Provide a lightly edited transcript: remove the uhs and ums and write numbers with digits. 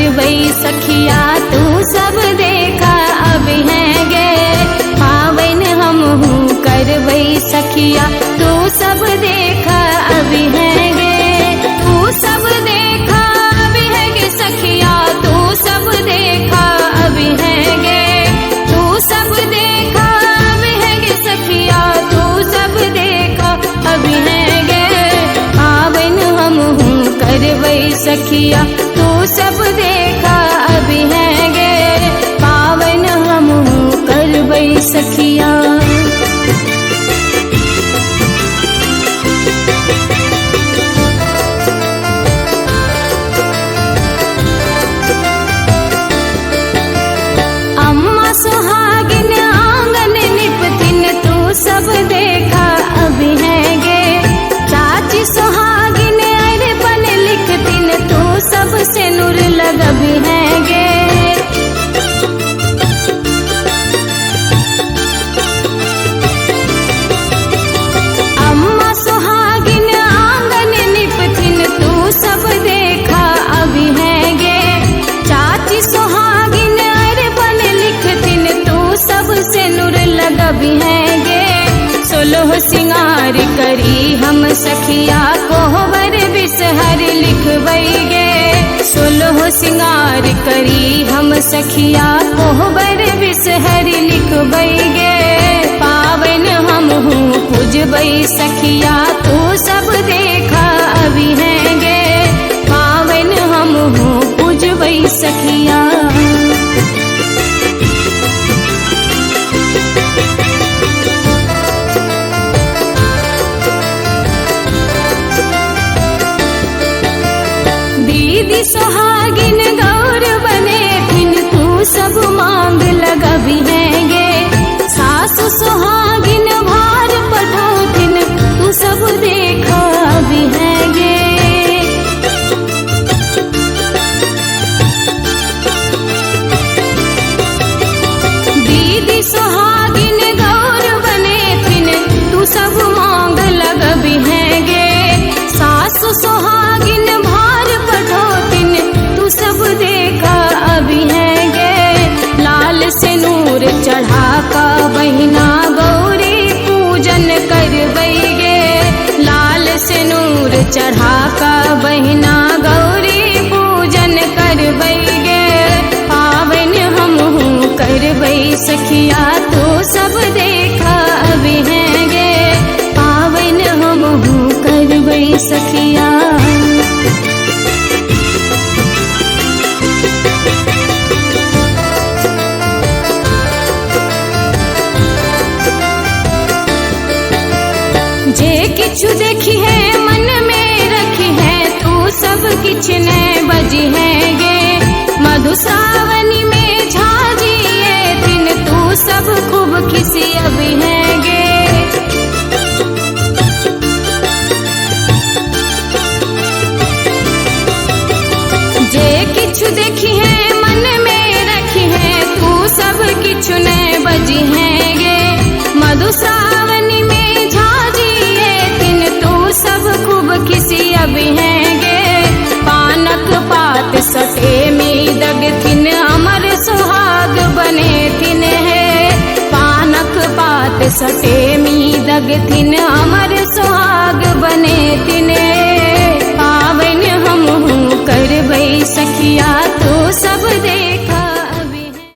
करबई सखिया तू सब देखा अब हैं गे। पावन हमहू करबई सखिया तू सब देखा अब हैं गे। तू सब देखा अब हैं गे सखिया तू सब देखा अब हैं गे। तू सब देखा अब हैं गे सखिया तू सब देखा अब हैं गे। पावन हमहू करबई सखिया तू सब देखा अब हैं गे। पावन हमहू करबई सखिया। अम्मा सुहागिन आंगन निपतिन तू सब देखा अब हैं गे। चाची सुहागिन अरपन लिखतिन तू सब से नूर लगब हैं गे। अम्मा सुहागिन आंगन निपतिन तू सब देखा अब हैं गे। चाची सुहागिन अरपन लिखतिन तू सब से नूर लगब हैं गे। सोलह सिंगार करी हम सखिया कोहबर बिसहर लिखबई गे। सोलह सिंगार करी हम सखिया कोहबर बिसहर लिखबई गे। पावन हमहू पूजबई सखिया तू सब देखा अब हैं गे। पावन हमहू पूजबई सखिया। दीदी सुहागिन गौर बने थिन तू सब मांग लगब हैं गे। सासु सुहागिन भार पठौथिन तू सब देखा अब हैं गे। दीदी सुहागिन गौर बने थिन तू सब मांग लगब हैं गे। सासु सुहागिन सब देखा अब हैं गे। लाल से नूर चढ़ा का बहिना गौरी पूजन करबई गे। लाल से नूर चढ़ा का बहिना गौरी पूजन करबई गे। पावन हमहू करबई सखिया तू सब देखा अब हैं गे। पावन हमहू करबई सखिया। जे किछु देखी है मन में रखी है तू सब किछ ने बजी हैं गे। मधुश्रावणी में झाजिए दिन तू सब खूब खिसी अब हैं गे। जे किछु देखी है मन में रखी है तू सब किछु ने बजी हैं गे। मधुश्रावणी में सब खूब खिसी अब हैं गे। पानक पात सटे में दगथिन अमर सुहाग बने थिन है। पानक पात सटे में दगथिन अमर सुहाग बने थिन। पावन हमहू करबई सखिया